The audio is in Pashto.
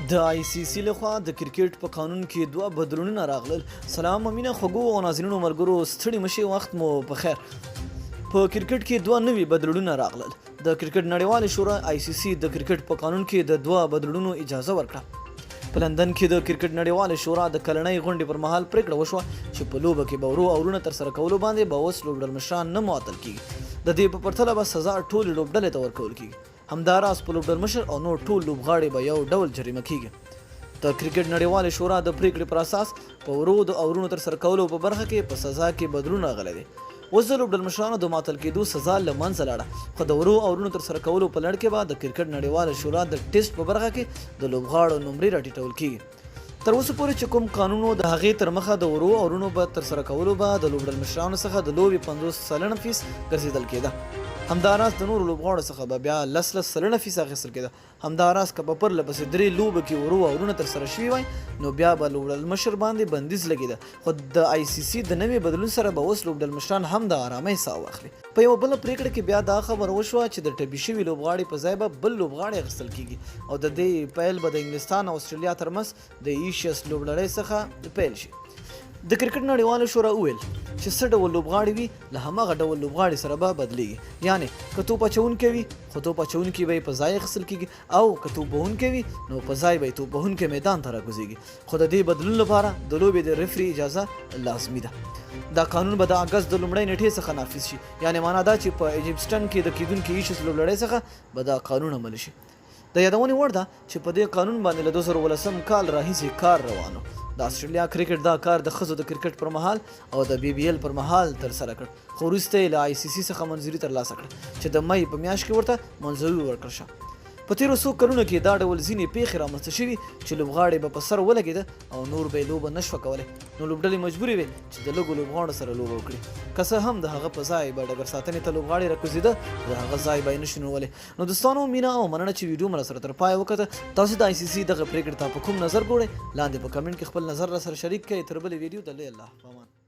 د آی سی سی لخوا د کرکټ په قانون کې دوه بدلونونه راغلل. سلام امینه خوږو او ناظرینو ملګرو، ستړي مشي، وخت مو په خیر. په کرکټ کې دوه نوي بدلونونه راغلل. د کرکټ نړیوال شورا آی سی سی د کرکټ په قانون کې د دوه بدلونونو اجازه ورکړه. په لندن کې د کرکټ نړیوال شورا د کلنۍ غونډې پر مهال پریکړه وشوه چې په لوبه کې به ورو اورونه ترسره کولو باندې به اوس لوبډلمشران نه معطل کیږي. د دې په پرتله به سزا ټولې لوبډلې ته ورکول کیږي. همداراز په لوبډلمشر او نور ټول لوبغاړي به یو ډول جریمه کیږي. د کرکټ نړیوال شورا د پریکړې پر اساس په ورو د اورونو ترسره کولو په برخه کې په سزا کې بدلون راغلی دی. اوس د لوبډلمشرانو د معطل کېدو سزا له منځه لاړه، خو د ورو اورونو ترسره کولو په لړ کې به د کرکټ نړیوال شورا د ټیسټ په برخه کې د لوبغاړو نمرې راټیټول کیږي. تر اوسه پورې چې کوم قانون د هغې تر مخه د ورو اورونو به ترسره کولو به د لوبډلمشرانو څخه د لوبې 50% فیس ګرځېدل کېده. همداراز د نورو لوبغاړو څخه به بیا 10% فیس اخیستل کېده. همداراز که به پرله پسې 3 لوبو کې ورو اورونه ترسره شوي وای نو بیا به لوبډلمشر باندې بندیز لګېده. خو د آی سی سی د نوي بدلون سره به اوس لوبډلمشران هم د ارامۍ ساه واخلي. په یوه بله پریکړه کې بیا دا خبر وشوه چې د ټپي شوي لوبغاړي په ځای به بل لوبغاړی اخیستل کېږي او د دې پیل به د انګلستان او استرالیا ترمنځ د ایشیس لوبلړۍ څخه پیل شي. د کرکټ نړیوال شورا وویل چې څه ډول لوبغاړي وي له هماغه ډول لوبغاړي سره به بدلیږي. یعنی که توپ اچوونکی وي خو توپ اچوونکی به یې په ځای اخیستل کېږي او که توپ وهونکی وي نو په ځای به یې توپ وهونکی میدان ته راګوزیږي. خو د دې بدلون لپاره د لوبې د ریفري اجازه لازمي ده. دا قانون به د اګست د لومړۍ نیټې څخه نافذ شي. یعنی معنا دا چې په ایجپټن کې د کیدونکي ایشیس لوبلړۍ څخه به دا قانون عملي شي. د یادونې وړ ده چې په دې قانون باندې له 2018 کال راهیسې کار روان و. د استرالیا کرکټ دا کار د ښځو د کرکټ پر مهال او د بی بی ایل پر مهال ترسره کړ، خو وروسته یې له آی سی سی څخه منظوري ترلاسه کړه چې د مۍ په میاشت کې ورته منظوري ورکړل شوه. په تېرو څو کلونو کې دا ډول ځینې پیښې رامنځته شوي چې لوبغاړي به په سر ولګېده او نور به یې لوبه نه شوه کولی، نو لوبډلې مجبورې وې چې د لږو لوبغاړو سره لوبه وکړي. که څه هم د هغه په ځای به ډګر ساتنې ته لوبغاړي راکوزېده، د هغه ځای به یې نشو نیولی. نو دوستانو، مینه او مننه چې ویډیو مو راسره تر پایه وکته. تاسو د آی سی سی دغه پرېکړې ته په کوم نظر ګورئ؟ لاندې په کمنټ کې خپل نظر راسره شریک کړئ. تر بلې ویډیو د لوی الله په امان.